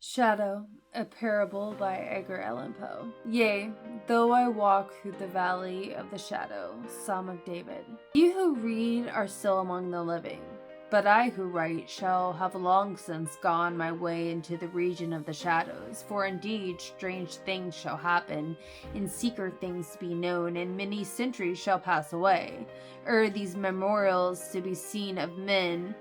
Shadow, a Parable by Edgar Allan Poe. Yea, though I walk through the valley of the shadow, Psalm of David. You who read are still among the living, but I who write shall have long since gone my way into the region of the shadows, for indeed strange things shall happen, and secret things to be known, and many centuries shall pass away, ere these memorials to be seen of men.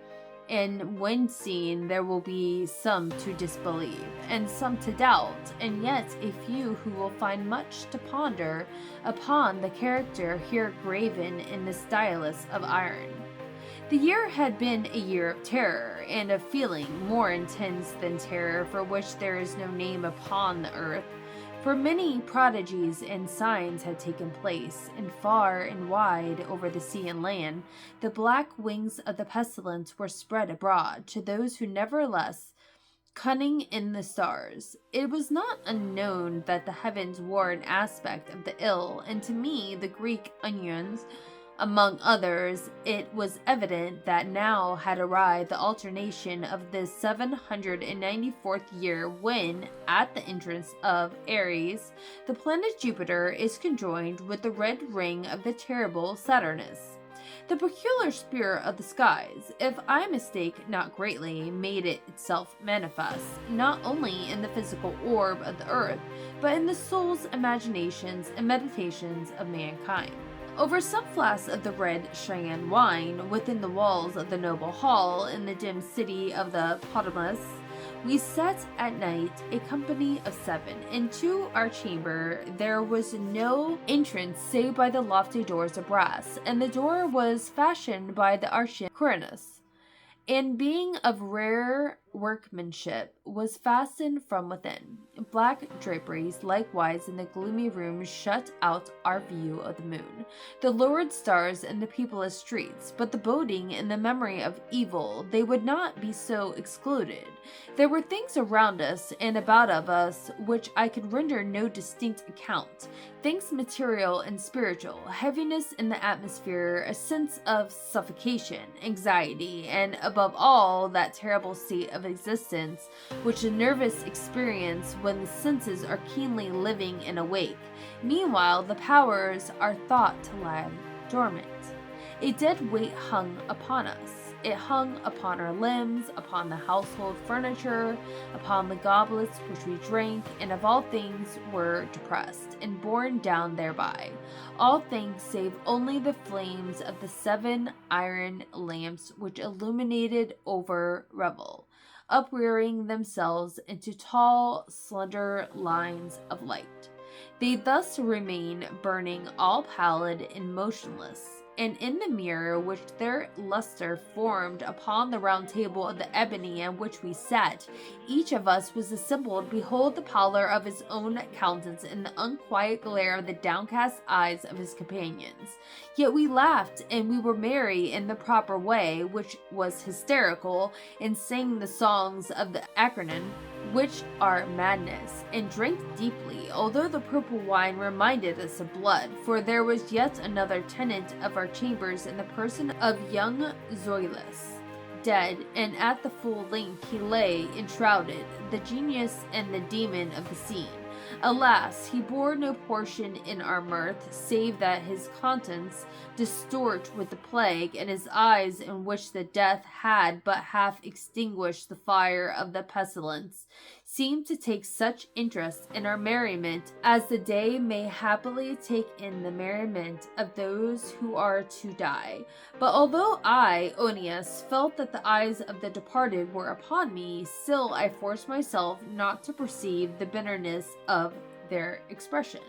And when seen, there will be some to disbelieve, and some to doubt, and yet a few who will find much to ponder upon the character here graven in the stylus of iron. The year had been a year of terror, and of feeling more intense than terror, for which there is no name upon the earth. For many prodigies and signs had taken place, and far and wide over the sea and land, the black wings of the pestilence were spread abroad to those who nevertheless cunning in the stars. It was not unknown that the heavens wore an aspect of the ill, and to me, the Greek onions, among others, it was evident that now had arrived the alternation of the 794th year when, at the entrance of Aries, the planet Jupiter is conjoined with the red ring of the terrible Saturnus. The peculiar spirit of the skies, if I mistake not greatly, made itself manifest, not only in the physical orb of the earth, but in the soul's imaginations and meditations of mankind. Over some flasks of the red Cheyenne wine, within the walls of the noble hall in the dim city of the Potamus, we sat at night, a company of 7, and to our chamber there was no entrance save by the lofty doors of brass, and the door was fashioned by the archon Quirinus, and being of rare workmanship, was fastened from within. Black draperies likewise in the gloomy room shut out our view of the moon, the lurid stars, and the peopleless streets, but the boding and the memory of evil, they would not be so excluded. There were things around us and about of us which I could render no distinct account, things material and spiritual, heaviness in the atmosphere, a sense of suffocation, anxiety, and above all that terrible state of existence which the nervous experience when the senses are keenly living and awake. Meanwhile, the powers are thought to lie dormant. A dead weight hung upon us. It hung upon our limbs, upon the household furniture, upon the goblets which we drank, and of all things were depressed, and borne down thereby. All things save only the flames of the 7 iron lamps which illuminated over revel, uprearing themselves into tall, slender lines of light. They thus remain burning, all pallid and motionless, and in the mirror which their luster formed upon the round table of the ebony on which we sat, each of us was assembled to behold the pallor of his own countenance in the unquiet glare of the downcast eyes of his companions. Yet we laughed, and we were merry in the proper way, which was hysterical, and sang the songs of the Acronym, which are madness, and drank deeply, although the purple wine reminded us of blood, for there was yet another tenant of our chambers in the person of young Zoilus, dead, and at the full length he lay enshrouded, the genius and the demon of the scene. Alas, he bore no portion in our mirth, save that his countenance, distort with the plague, and his eyes, in which the death had but half extinguished the fire of the pestilence, seemed to take such interest in our merriment as the day may happily take in the merriment of those who are to die. But although I, Onius, felt that the eyes of the departed were upon me, still I forced myself not to perceive the bitterness of their expression.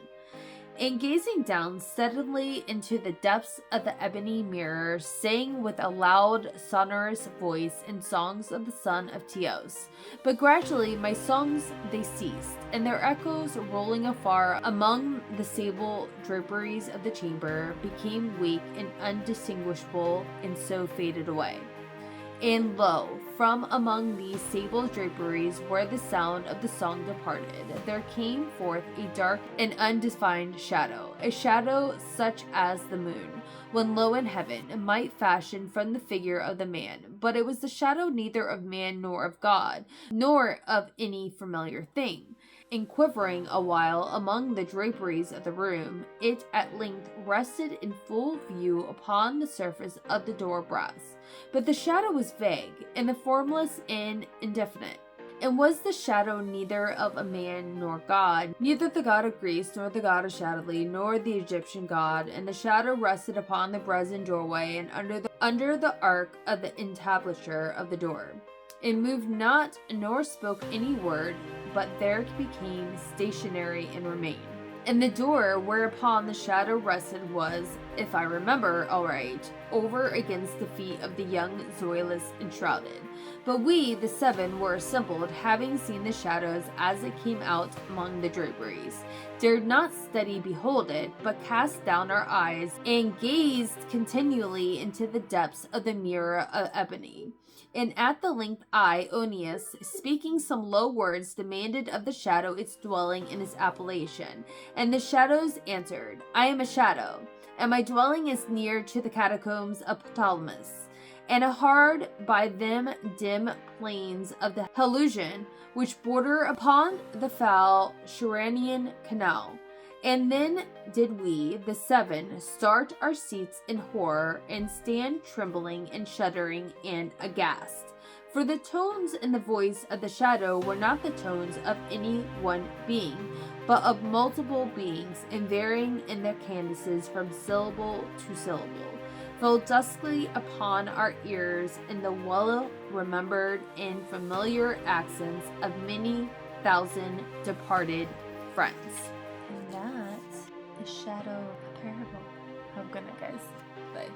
And gazing down steadily into the depths of the ebony mirror, sang with a loud, sonorous voice in songs of the son of Teos. But gradually my songs they ceased, and their echoes rolling afar among the sable draperies of the chamber became weak and undistinguishable, and so faded away. And lo, from among these sable draperies where the sound of the song departed, there came forth a dark and undefined shadow, a shadow such as the moon, when low in heaven, might fashion from the figure of the man. But it was the shadow neither of man nor of God, nor of any familiar thing. In quivering a while among the draperies of the room, it at length rested in full view upon the surface of the door brass. But the shadow was vague, and the formless and indefinite. And was the shadow neither of a man nor God, neither the god of Greece, nor the god of Shadowly, nor the Egyptian god, and the shadow rested upon the brazen doorway and under the arc of the entablature of the door. It moved not, nor spoke any word, but there became stationary and remained. And the door whereupon the shadow rested was, if I remember aright, over against the feet of the young Zoilus enshrouded. But we, the seven, were assembled, having seen the shadows as it came out among the draperies, dared not steady behold it, but cast down our eyes, and gazed continually into the depths of the mirror of ebony. And at the length I, Onius, speaking some low words, demanded of the shadow its dwelling and its appellation. And the shadows answered, I am a shadow, and my dwelling is near to the catacombs of Ptolemus, and hard by them dim plains of the Helusian, which border upon the foul Schiranian canal. And then did we, the seven, start our seats in horror, and stand trembling and shuddering and aghast. For the tones in the voice of the shadow were not the tones of any one being, but of multiple beings, and varying in their cadences from syllable to syllable, fell duskly upon our ears in the well-remembered and familiar accents of many thousand departed friends. And that is Shadow Parable. Have a good night, guys. Bye.